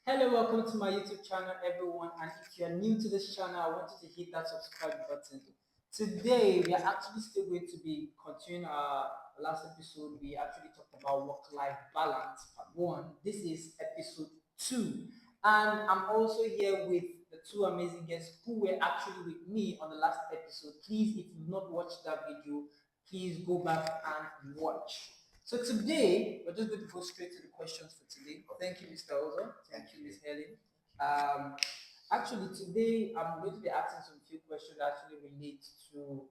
Hello, welcome to my YouTube channel, everyone. And if you're new to this channel, I want you to hit that subscribe button. Today, we are actually still going to be continuing our last episode. We actually talked about work-life balance, part one. This is episode two, and I'm also here with the two amazing guests who were actually with me on the last episode. Please, if you've not watched that video, please go back and watch. So today, we're just going to go straight to the questions for today. Thank you, Mr. Ozo. Thank you, Ms. Helen. Um, Actually, today I'm going to be asking some few questions that actually relate to,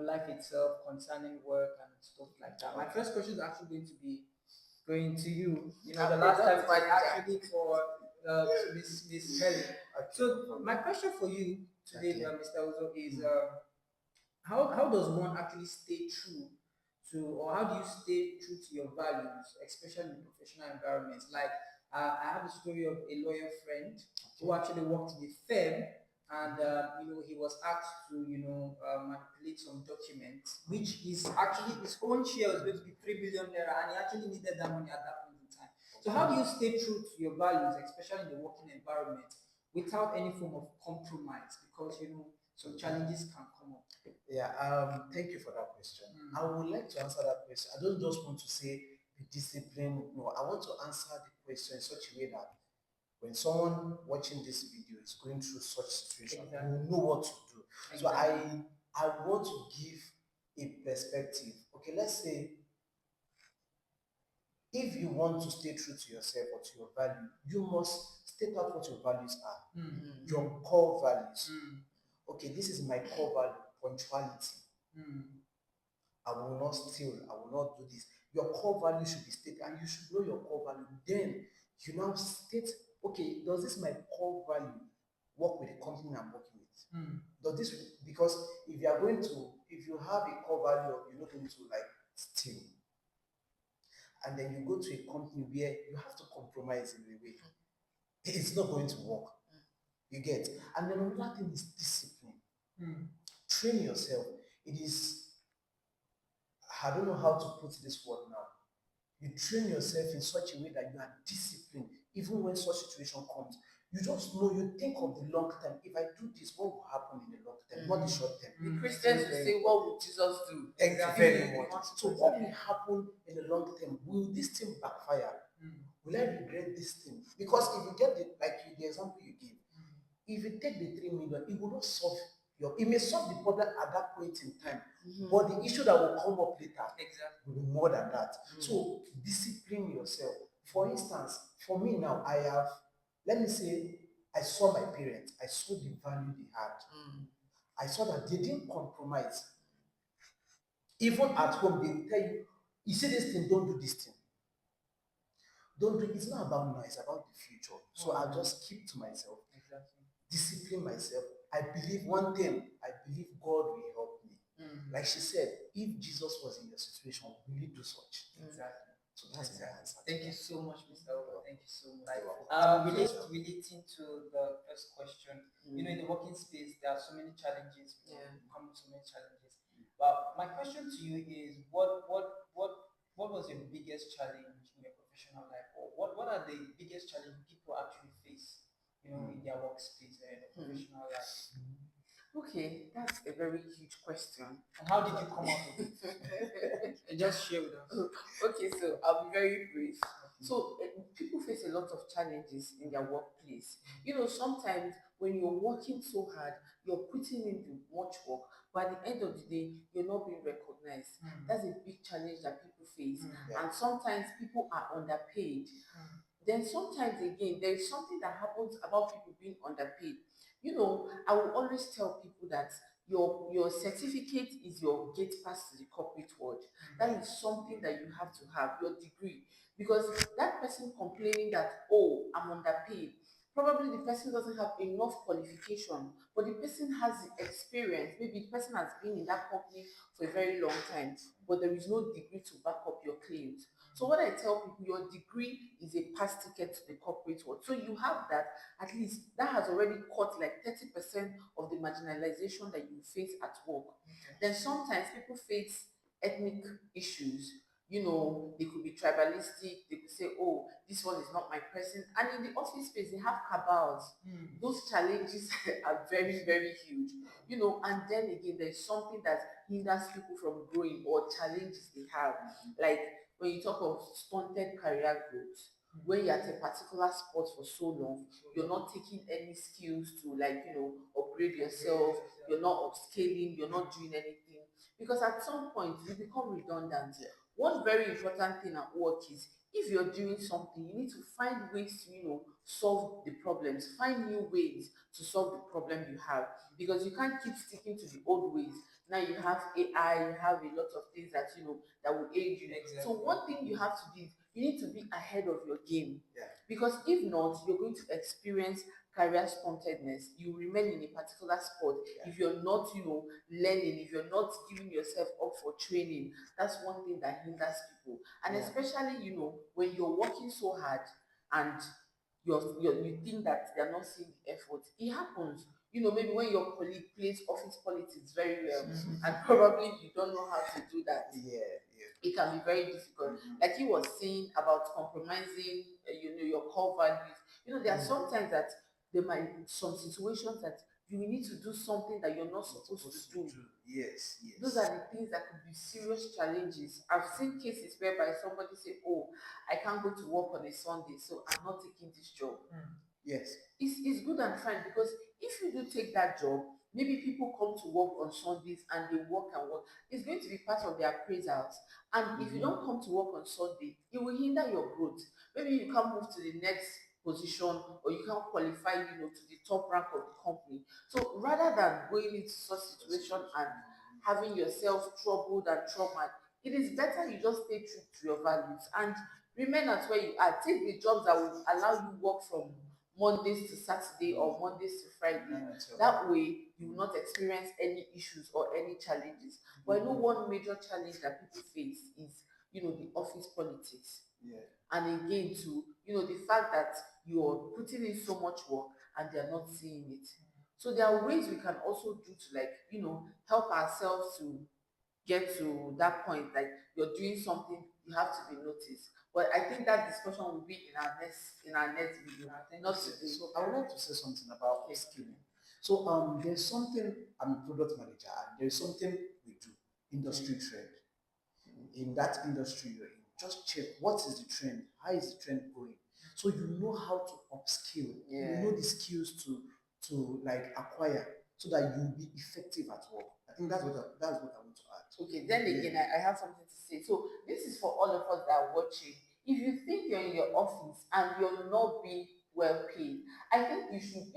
life itself concerning work and stuff like that. My first question is actually going to be going to you. The last time it was actually for Miss Helen. So my question for you today, Mr. Ozo, is how does one actually stay true to, or how do you stay true to your values, especially in professional environments? Like, I have a story of a lawyer friend who actually worked in a firm, and he was asked to manipulate some documents, which is actually his own share was going to be 3 billion naira, and he actually needed that money at that point in time. So how do you stay true to your values, especially in the working environment, without any form of compromise? Because some challenges can come up. Yeah, thank you for that question. I would like to answer that question. I don't just want to say be disciplined. No, I want to answer the question in such a way that when someone watching this video is going through such situation, exactly, will know what to do. Exactly. So I want to give a perspective. Okay, let's say if you want to stay true to yourself or to your value, you must state out what your values are, your core values. Okay, this is my core value, punctuality. I will not steal, I will not do this. Your core value should be stated, and you should know your core value. Then you now state, okay, does this my core value work with the company I'm working with? Does this, because if you have a core value of you're not going to like steal, and then you go to a company where you have to compromise in a way, it's not going to work. You get? And then another thing is discipline. Train yourself. It is, I don't know how to put this word now. You train yourself in such a way that you are disciplined, even when such situation comes. You just know, you think of the long term. If I do this, what will happen in the long term, not the short term? The Christians will say, what would Jesus do? Thank you very much. So what will happen in the long term? Will this thing backfire? Will I regret this thing? Because if you get the example you give, if you take the 3 million, it will not solve it may solve the problem at that point in time, but the issue that will come up later, exactly, will be more than that. So discipline yourself. For instance, for me now, let me say, I saw my parents, I saw the value they had. I saw that they didn't compromise. Even at home, they will tell you see this thing, don't do this thing. Don't do it's not about now, it's about the future. So I'll just keep to myself. Exactly. Discipline myself. I believe one thing, I believe God will help me. Like she said, if Jesus was in your situation, will you do such? Exactly. So that's my answer. Thank you so much, Mr. Oba. Thank you so much. Relating to the first question, in the working space, there are so many challenges. Come with so many challenges. But my question to you is, what was your biggest challenge in your professional life, or what are the biggest challenges people actually face, in their workspace and their professional life? Okay, that's a very huge question. And how did you come out of it? Just share with us. Okay, so I'll be very brief. So people face a lot of challenges in their workplace. Sometimes when you're working so hard, you're putting in the much work, but at the end of the day, you're not being recognized. That's a big challenge that people face. And sometimes people are underpaid. Then sometimes again, there's something that happens about people being underpaid. I will always tell people that your certificate is your gate pass to the corporate world. That is something that you have to have, your degree. Because that person complaining that, oh, I'm underpaid, probably the person doesn't have enough qualification, but the person has the experience. Maybe the person has been in that company for a very long time, but there is no degree to back up your claims. So what I tell people, your degree is a pass ticket to the corporate world. So you have that, at least that has already cut like 30% of the marginalization that you face at work. Then sometimes people face ethnic issues. They could be tribalistic. They could say, oh, this one is not my person. And in the office space, they have cabals. Those challenges are very, very huge. And then again, there's something that hinders people from growing or challenges they have. Like when you talk of stunted career growth, when you're at a particular spot for so long, you're not taking any skills to, like, upgrade yourself, you're not upscaling, you're not doing anything. Because at some point you become redundant. One very important thing at work is, if you're doing something, you need to find ways to, solve the problems, find new ways to solve the problem you have, because you can't keep sticking to the old ways. Now you have AI, you have a lot of things that that will aid you. Exactly. So one thing you have to do is you need to be ahead of your game. Yeah. Because if not, you're going to experience career stuntedness. You remain in a particular spot. If you're not, learning, if you're not giving yourself up for training, that's one thing that hinders people. And especially, when you're working so hard and you think that they're not seeing the effort, it happens. Maybe when your colleague plays office politics very well, and probably you don't know how to do that, it can be very difficult. Like you was saying about compromising, your core values. There are sometimes that there might some situations that you will need to do something that you're not supposed to do. Yes. Those are the things that could be serious challenges. I've seen cases whereby somebody say, "Oh, I can't go to work on a Sunday, so I'm not taking this job." Yes. It's good and fine, because if you do take that job, maybe people come to work on Sundays and they work and work. It's going to be part of their appraisals. And if you don't come to work on Sunday, it will hinder your growth. Maybe you can't move to the next position, or you can't qualify, to the top rank of the company. So rather than going into such situation and having yourself troubled and traumatized, it is better you just stay true to your values and remain at where you are. Take the jobs that will allow you work from Mondays to Saturday or Mondays to Friday. That way, you will not experience any issues or any challenges. But I know one major challenge that people face is, the office politics. And again, too, the fact that you're putting in so much work and they're not seeing it. So there are ways we can also do to, like, help ourselves to get to that point. Like, you're doing something, you have to be noticed. But I think that discussion will be in our next video. Not today. So I would like to say something about upskilling. So there's something, I'm a product manager, and there's something we do, industry trend. In that industry you're in, just check what is the trend, how is the trend going, so you know how to upskill. You know the skills to like acquire, so that you'll be effective at work. I think that's what I want to add. Okay, then again, I have something to say. So this is for all of us that are watching. If you think you're in your office and you're not being well paid, I think you should,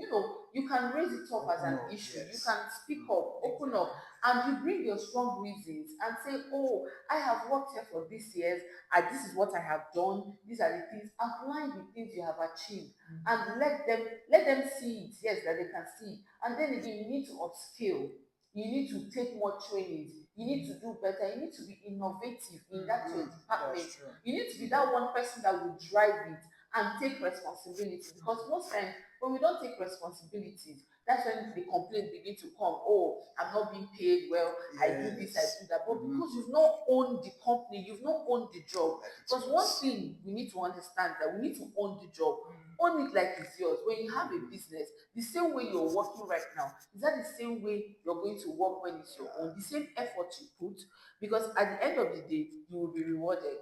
you can raise it up as an issue. You can speak up, open up, and you bring your strong reasons and say, "Oh, I have worked here for this years, and this is what I have done. These are the things." Outline the things you have achieved, and let them see it. Yes, that they can see. And then again, you need to upskill. You need to take more trainings. You need to do better. You need to be innovative in that your department. You need to be that one person that will drive it and take responsibility. Because most times, when we don't take responsibilities, that's when the complaints begin to come. "Oh, I'm not being paid well. I do this, I do that." But because you've not owned the company, you've not owned the job. Because one thing we need to understand, that we need to own the job. Own it like it's yours. When you have a business, the same way you're working right now, is that the same way you're going to work when it's your own? The same effort you put, because at the end of the day, you will be rewarded.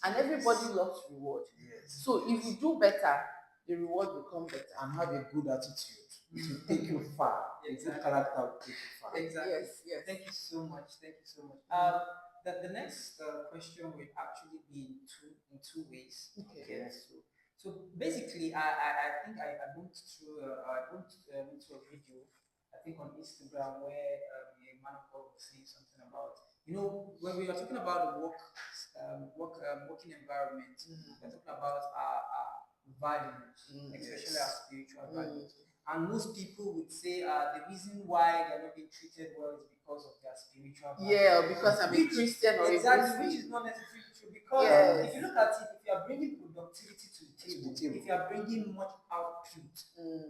And everybody loves reward. So if you do better, the reward will come better. And have a good attitude, it will take you far. A good character will take you far. Exactly. Yes. Thank you so much. The next question will actually be in two ways. Okay. So basically, I think I went into a video, I think on Instagram, where a man of God was saying something about, when we are talking about the working environment, we're talking about our values, especially our spiritual values. And most people would say the reason why they're not being treated well is because of their spiritual values. Yeah, because I'm a Christian or a Exactly, Muslim. which is not necessarily true. Because if you look at it, if you are bringing productivity to the table, if you are bringing much output,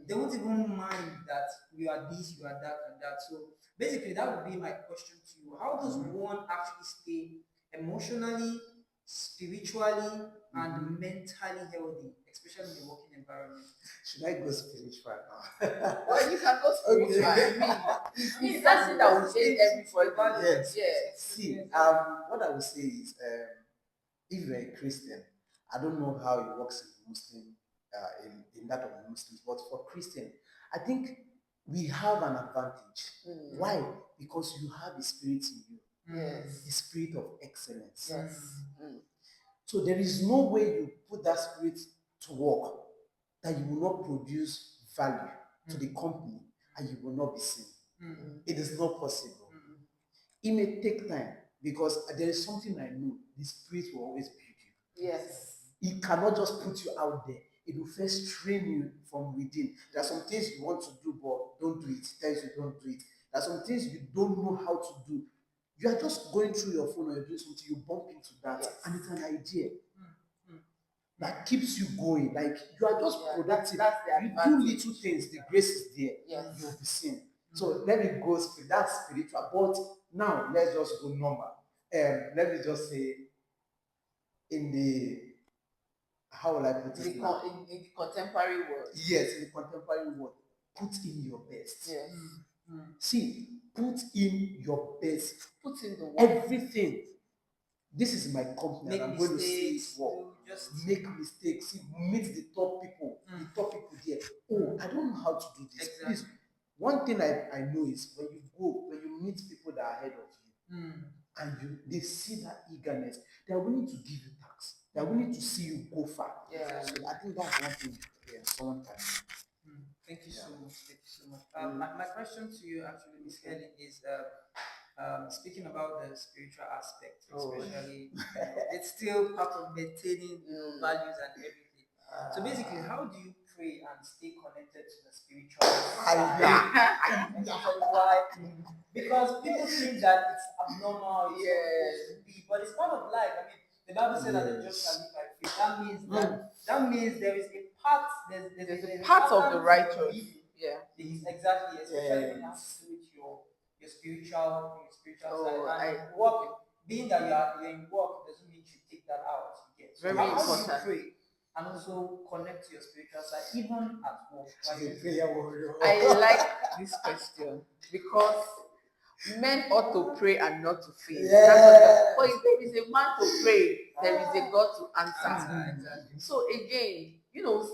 they won't even mind that you are this, you are that, and that. So basically, that would be my question to you. How does one actually stay emotionally spiritually and mentally healthy, especially in the working environment? Should I go spiritual now? Well, you can go spiritual. I mean, it's something that will change everybody. Yes. Yes. See, what I would say is, if you're a Christian, I don't know how it works in Muslim, in that of Muslims, but for Christian, I think we have an advantage. Why? Because you have a spirit in you, Yes. the spirit of excellence. Yes. So there is no way you put that spirit to work that you will not produce value to the company and you will not be seen. It is not possible. It may take time because there is something I know. The spirit will always build you. Yes. It cannot just put you out there. It will first train you from within. There are some things you want to do, but don't do it. It tells you don't do it. There are some things you don't know how to do. You are just going through your phone or you're doing something, you bump into that, and it's an idea that keeps you going. Like you are just productive. That's the you advantage. do little things, the grace is there. Yes. You'll be seen. So let me go that's spiritual. But now let's just go normal. Let me just say in the how will I put it now? In the contemporary world. Yes, in the contemporary world, put in your best. Yes. See, put in your best. Put in the work. Everything. This is my company, Make and I'm going to see it mistakes, work. just Make mistakes. See, meet the top people. The top people there. Oh, I don't know how to do this. Exactly. Please, one thing I know is when you meet people that are ahead of you, and they see that eagerness, they are willing to give you tasks. They are willing to see you go far. Yeah. So I think that's one thing someone can do. Thank you so much. Thank you so much. My question to you, actually, Miss Helen, is speaking about the spiritual aspect, especially, it's still part of maintaining values and everything. So basically, how do you pray and stay connected to the spiritual side? Especially why? Because people think that it's abnormal, it's not supposed to be, but it's part of life. I mean, the Bible says that the just shall live by faith. That means there is a part. There's a part of the pattern to righteous. living. Yeah. Exactly, especially when it has to do with your spiritual side. And I work, being that you're in work doesn't mean you take that out. You get. So Very how do important. you pray and also connect to your spiritual side even at work? She's a prayer warrior. I like this question because men ought to pray and not to faint. Yeah. But if there is a man to pray, there is a God to answer. Exactly. So again,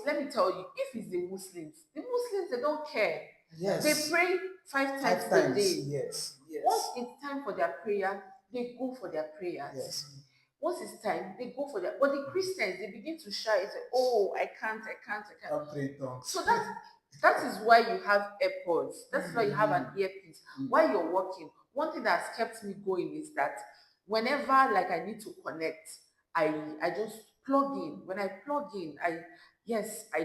let me tell you, if it's the Muslims they don't care. Yes. They pray 5 times a day. Yes. Once it's time for their prayer, they go for their prayers. Yes. Once it's time, they go for their. But the Christians, they begin to shout, say, "Oh, I can't." Don't pray tongues. So that is why you have AirPods. That's why you have an earpiece. While you're working, one thing that's kept me going is that whenever I need to connect, I just plug in. When I plug in, I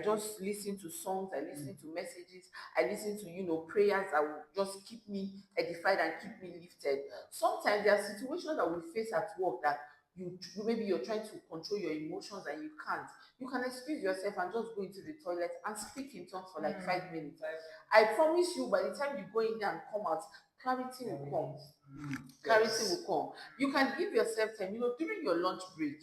just listen to songs, I listen to messages, I listen to prayers that will just keep me edified and keep me lifted. Sometimes there are situations that we face at work that maybe you're trying to control your emotions and you can't. You can excuse yourself and just go into the toilet and speak in tongues for 5 minutes. I promise you, by the time you go in there and come out, clarity will come. Clarity will come. You can give yourself time, during your lunch break.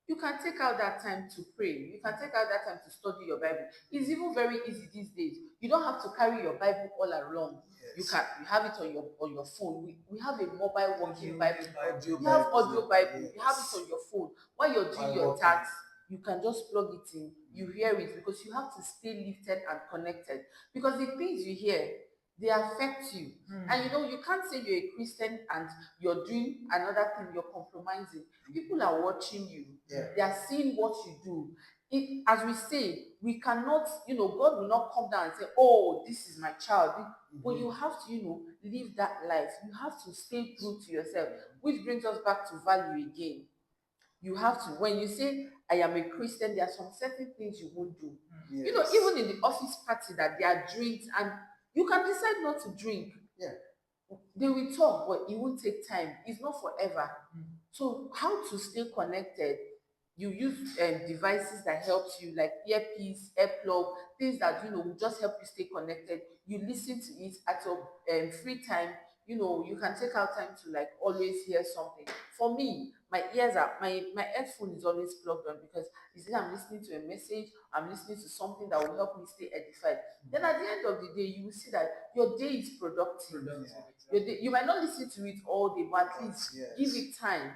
You can take out that time to pray. You can take out that time to study your Bible. It's even very easy these days. You don't have to carry your Bible all along. You have it on your phone. We have a mobile working Bible. You have audio Bible. You have it on your phone. While you're doing your tasks, you can just plug it in. You hear it because you have to stay lifted and connected. Because the things you hear, they affect you. And you can't say you're a Christian and you're doing another thing, you're compromising. People are watching you. They are seeing what you do. As we say, we cannot, God will not come down and say, "Oh, this is my child." But you have to, live that life. You have to stay true to yourself, which brings us back to value again. You have to, when you say, "I am a Christian," there are some certain things you won't do. Yes. Even in the office party that there are drinks and you can decide not to drink. Yeah. They will talk, but it won't take time. It's not forever. So how to stay connected? You use devices that helps you, like earpiece, earplug, things that will just help you stay connected. You listen to it at your free time. you can take out time to like always hear something. For me, my headphone is always plugged on, because it's either I'm listening to a message, I'm listening to something that will help me stay edified. Then at the end of the day, you will see that your day is productive. Your day, you might not listen to it all day, but at least give it time,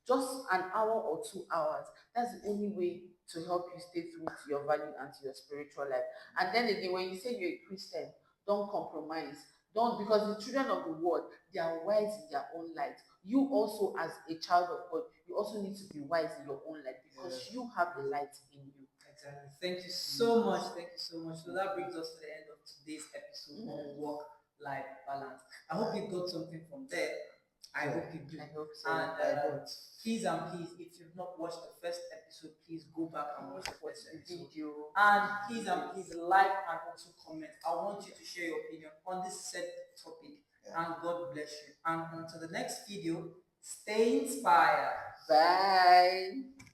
just an hour or 2 hours. That's the only way to help you stay true to your value and to your spiritual life. And then again, when you say you're a Christian, don't compromise. Don't, because the children of the world, they are wise in their own light. You also, as a child of God, you also need to be wise in your own light, because you have the light in you. Exactly. Thank you so much. Thank you so much. So that brings us to the end of today's episode of Work-Life Balance. I hope you got something from there. I hope you do. I hope so. And please and please, if you've not watched the first episode, please go back and watch the first episode. And please like and also comment. I want you to share your opinion on this set topic. And God bless you. And until the next video, stay inspired. Bye.